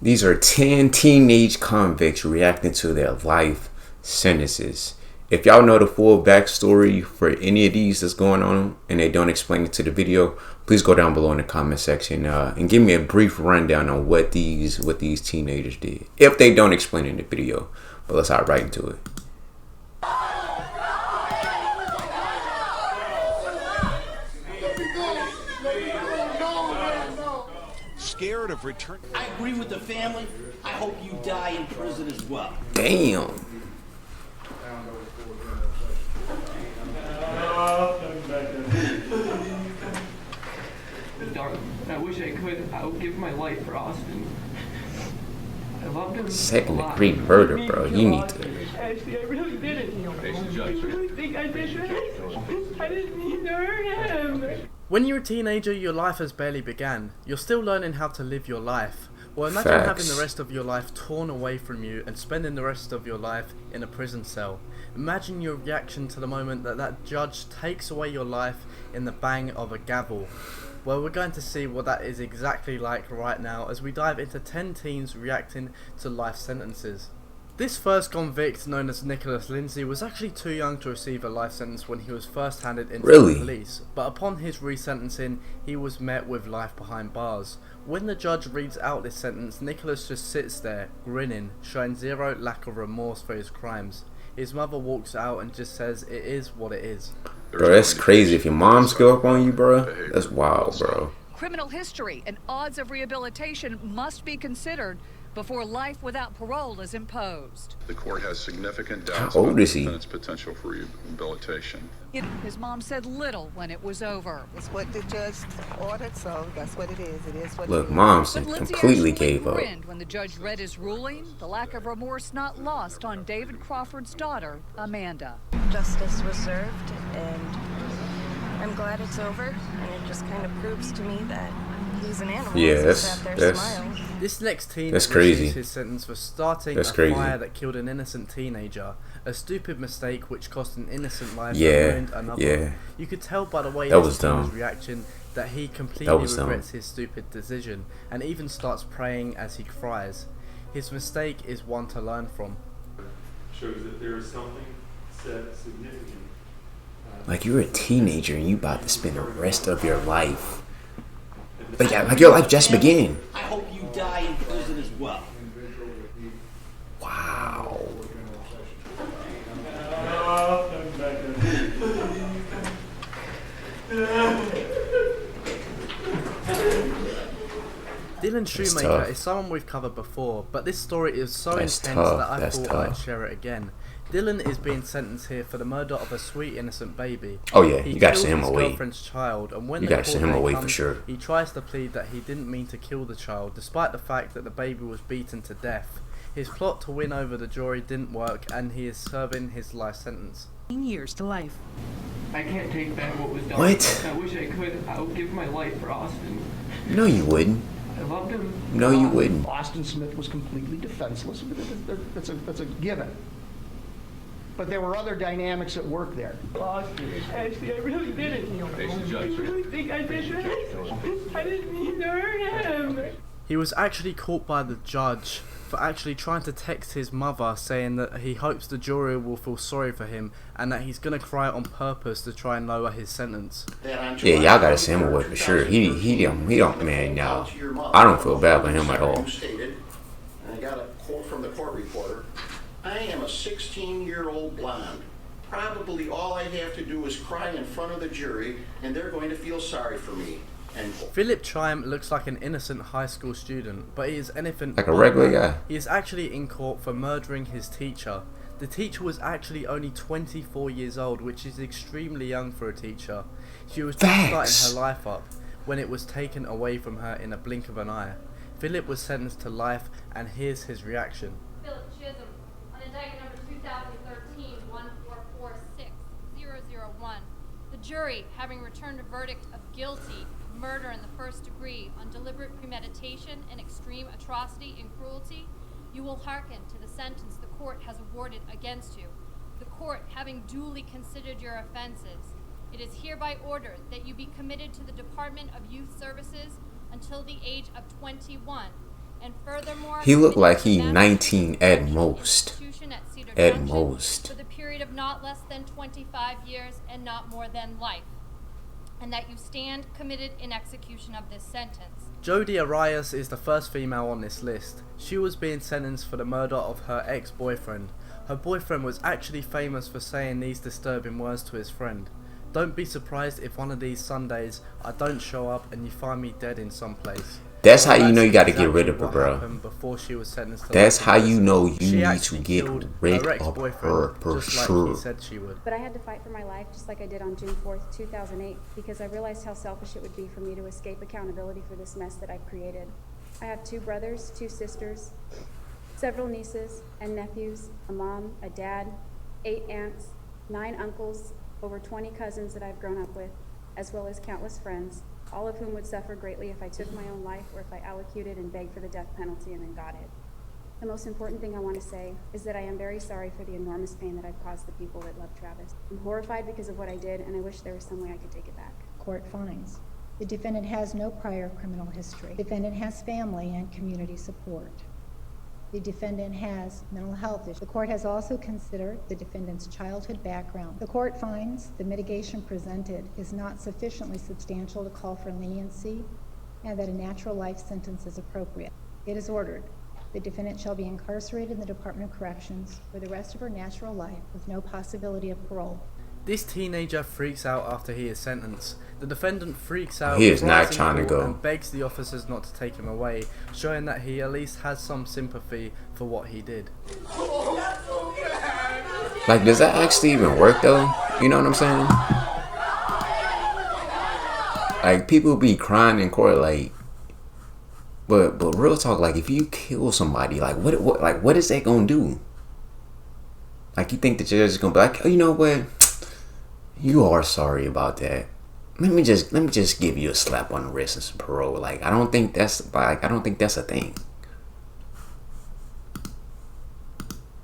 These are 10 teenage convicts reacting to their life sentences. If y'all know the full backstory for any of these that's going on and they don't explain it to the video, please go down below in the comment section and give me a brief rundown on what these teenagers did. If they don't explain it in the video. But let's hop right into it. Scared of return. I agree with the family. I hope you die in prison as well. Damn. Darling, I wish I could. I would give my life for Austin. I loved him. Second degree murder, bro. You need to. Ashley, I really didn't. I really think I did it. I didn't mean to hurt him. When you're a teenager, your life has barely began. You're still learning how to live your life. Well, imagine having the rest of your life torn away from you and spending the rest of your life in a prison cell. Imagine your reaction to the moment that judge takes away your life in the bang of a gavel. Well, we're going to see what that is exactly like right now as we dive into 10 teens reacting to life sentences. This first convict, known as Nicholas Lindsay, was actually too young to receive a life sentence when he was first handed into the police, but upon his resentencing, he was met with life behind bars. When the judge reads out this sentence, Nicholas just sits there, grinning, showing zero lack of remorse for his crimes. His mother walks out and just says it is what it is. Bro, that's crazy. If your mom's go up on you, bro, that's wild, bro. Criminal history and odds of rehabilitation must be considered before life without parole is imposed. The court has significant doubts How old about is the he? defendant's potential for rehabilitation. His mom said little when it was over. It's what the judge ordered, so that's what it is. It is what Look, it is. mom But Lindsay completely actually gave up. grinned when the judge read his ruling, the lack of remorse not lost on David Crawford's daughter, Amanda. Justice was served, and I'm glad it's over, and it just kind of proves to me that he's an animal. Yeah, that's this next teen that's crazy. receives his sentence for starting That's a crazy. fire that killed an innocent teenager, a stupid mistake which cost an innocent life Yeah, and ruined another. yeah. You could tell by the way That his was dumb. reaction that he completely That was dumb. regrets his stupid decision and even starts praying as he cries. His mistake is one to learn from. Shows that there is something significant. Like, you're a teenager and you about to spend the rest of your life. Like your life just began. I hope you die in prison as well. Wow. Dylan That's Shoemaker tough. is someone we've covered before, but this story is so That's intense tough. that I That's thought I'd tough. share it again. Dylan is being sentenced here for the murder of a sweet innocent baby. Oh yeah, He you gotta killed send him his away. girlfriend's child, and when You the gotta send court him day away for comes, sure. he tries to plead that he didn't mean to kill the child, despite the fact that the baby was beaten to death. His plot to win over the jury didn't work, and he is serving his life sentence. Years to life. I can't take back what was done. What? I wish I could. I would give my life for Austin. No, you wouldn't. I loved him. No, you wouldn't. Austin Smith was completely defenseless. That's a given. But there were other dynamics at work there. Austin, Ashley, I really didn't. I really think I did it. I didn't mean to hurt him. He was actually caught by the judge for actually trying to text his mother saying that he hopes the jury will feel sorry for him and that he's gonna cry on purpose to try and lower his sentence. Yeah, y'all gotta send him away for sure. He don't, man, no. I don't feel bad for him at all. Stated, and I got a quote from the court reporter, I am a 16-year-old blonde. Probably all I have to do is cry in front of the jury, and they're going to feel sorry for me. Philip Chime looks like an innocent high school student, but he is anything Like a but regular that. guy. He is actually in court for murdering his teacher. The teacher was actually only 24 years old, which is extremely young for a teacher. She was just starting her life up when it was taken away from her in a blink of an eye. Philip was sentenced to life, and here's his reaction. Philip Chisholm, on indictment number 2013-1446001. The jury, having returned a verdict of guilty of murder in the first degree on deliberate premeditation and extreme atrocity and cruelty, you will hearken to the sentence the court has awarded against you. The court, having duly considered your offenses, it is hereby ordered that you be committed to the Department of Youth Services until the age of 21, And furthermore, He looked like he committed 19 at massive most. institution at Cedar At Junction most. For the period of not less than 25 years and not more than life. And that you stand committed in execution of this sentence. Jodi Arias is the first female on this list. She was being sentenced for the murder of her ex-boyfriend. Her boyfriend was actually famous for saying these disturbing words to his friend. Don't be surprised if one of these Sundays I don't show up and you find me dead in some place. That's how you know you gotta get rid of her, bro. Before she was sentenced to That's life how in you prison. know you She need to actually get killed rid her of her ex-boyfriend, for just like sure. he said she would. But I had to fight for my life just like I did on June 4th, 2008, because I realized how selfish it would be for me to escape accountability for this mess that I've created. I have 2 brothers, 2 sisters, several nieces and nephews, a mom, a dad, 8 aunts, 9 uncles, over 20 cousins that I've grown up with, as well as countless friends, all of whom would suffer greatly if I took my own life or if I allocated and begged for the death penalty and then got it. The most important thing I want to say is that I am very sorry for the enormous pain that I've caused the people that love Travis. I'm horrified because of what I did, and I wish there was some way I could take it back. Court finds the defendant has no prior criminal history. The defendant has family and community support. The defendant has mental health issues. The court has also considered the defendant's childhood background. The court finds the mitigation presented is not sufficiently substantial to call for leniency and that a natural life sentence is appropriate. It is ordered the defendant shall be incarcerated in the Department of Corrections for the rest of her natural life with no possibility of parole. This teenager freaks out after he is sentenced. The defendant freaks out, He is not cries in trying to court go. and begs the officers not to take him away, showing that he at least has some sympathy for what he did. Like, does that actually even work though? You know what I'm saying? Like, people be crying in court, like, but real talk, like, if you kill somebody, like, what is that gonna do? Like, you think the judge is gonna be like, oh, you know what? You are sorry about that. Let me just give you a slap on the wrist and some parole. Like, I don't think that's a thing.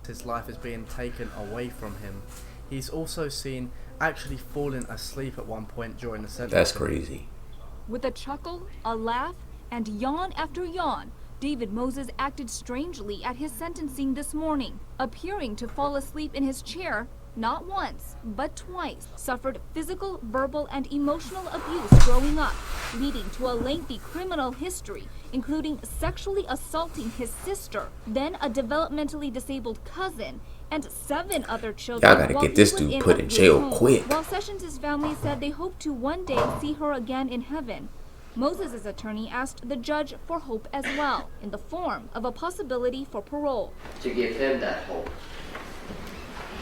His life is being taken away from him. He's also seen actually falling asleep at one point during the sentence. That's crazy. With a chuckle, a laugh, and yawn after yawn, David Moses acted strangely at his sentencing this morning, appearing to fall asleep in his chair not once, but twice, suffered physical, verbal, and emotional abuse growing up, leading to a lengthy criminal history, including sexually assaulting his sister, then a developmentally disabled cousin, and 7 other children. Y'all gotta get this dude put in jail quick. While Sessions' family said they hope to one day see her again in heaven, Moses' attorney asked the judge for hope as well, in the form of a possibility for parole. To give him that hope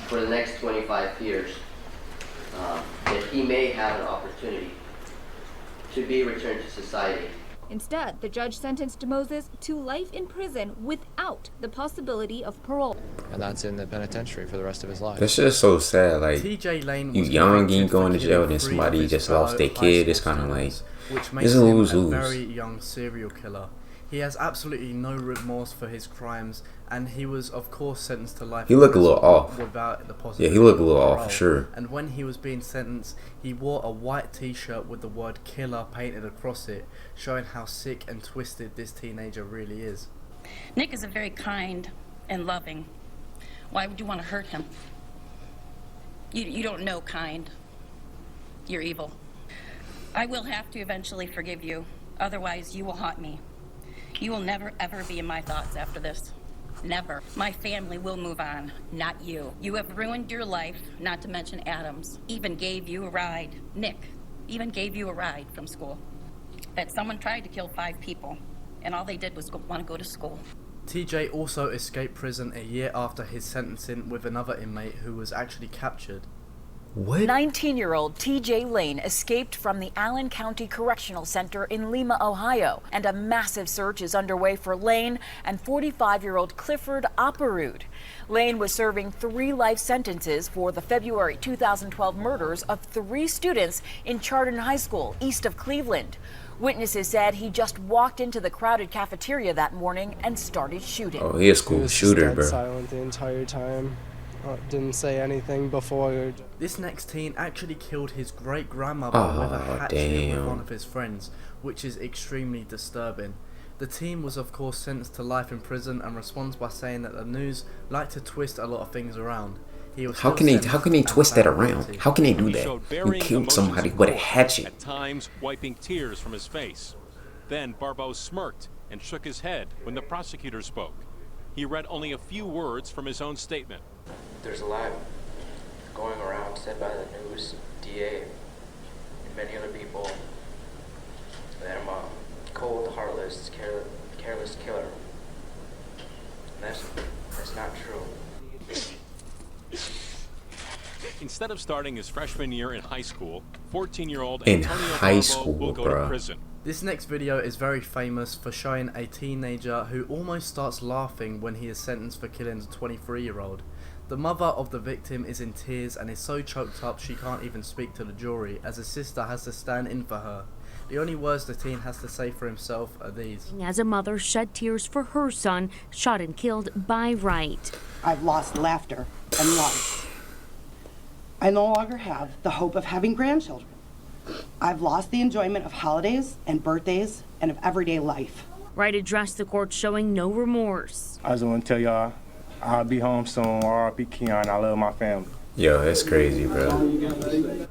for the next 25 years, that he may have an opportunity to be returned to society. Instead, the judge sentenced Moses to life in prison without the possibility of parole. And that's in the penitentiary for the rest of his life. That's just so sad. Like, TJ Lane you was young, you convicted going to for jail, killing then 3 somebody of his just lost their fellow kid. high It's kind of school like, students, which it's makes a him a lose-lose. very young serial killer. He has absolutely no remorse for his crimes, and he was, of course, sentenced to life. He looked a little off. Without the Yeah, possibility he looked a of little off parole. for sure. And when he was being sentenced, he wore a white T-shirt with the word "killer" painted across it, showing how sick and twisted this teenager really is. Nick is a very kind and loving. Why would you want to hurt him? You don't know kind. You're evil. I will have to eventually forgive you. Otherwise, you will haunt me. You will never, ever be in my thoughts after this. Never. My family will move on, not you. You have ruined your life, not to mention Adam's. Even gave you a ride. Nick even gave you a ride from school. That someone tried to kill 5 people, and all they did was want to go to school. TJ also escaped prison a year after his sentencing with another inmate who was actually captured. What? 19-year-old TJ Lane escaped from the Allen County Correctional Center in Lima, Ohio, and a massive search is underway for Lane and 45-year-old Clifford Opperud. Lane was serving 3 life sentences for the February 2012 murders of 3 students in Chardon High School, east of Cleveland. Witnesses said he just walked into the crowded cafeteria that morning and started shooting. Oh, he a school shooter, dead bro. Silent the entire time. Didn't say anything before. This next teen actually killed his great-grandmother Oh, with a hatchet with damn. one of his friends, which is extremely disturbing. The teen was of course sentenced to life in prison and responds by saying that the news like to twist a lot of things around. He was How can he twist that around? How can they do that? You killed somebody with a hatchet. At times wiping tears from his face. Then Barbeau smirked and shook his head when the prosecutor spoke. He read only a few words from his own statement. There's a lot going around said by the news, DA, and many other people that I'm a cold, heartless, careless killer. And that's not true. Instead of starting his freshman year in high school, 14-year-old in Antonio high Barbeau school, will go to prison. This next video is very famous for showing a teenager who almost starts laughing when he is sentenced for killing a 23-year-old. The mother of the victim is in tears and is so choked up she can't even speak to the jury, as his sister has to stand in for her. The only words the teen has to say for himself are these. As a mother shed tears for her son, shot and killed by Wright. I've lost laughter and love. I no longer have the hope of having grandchildren. I've lost the enjoyment of holidays and birthdays and of everyday life. Wright addressed the court showing no remorse. I just want to tell y'all, I'll be home soon. R.I.P. Keon. I love my family. Yo, that's crazy, bro.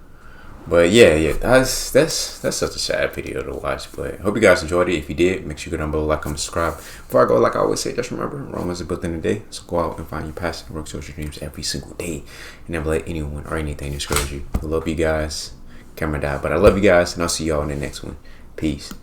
But yeah, that's such a sad video to watch. But hope you guys enjoyed it. If you did, make sure you go down below, like, comment, subscribe. Before I go, like I always say, just remember, Rome is built in a day. So go out and find your passion and work towards your dreams every single day, and never let anyone or anything discourage you. I love you guys. Camera died, but I love you guys, and I'll see y'all in the next one. Peace.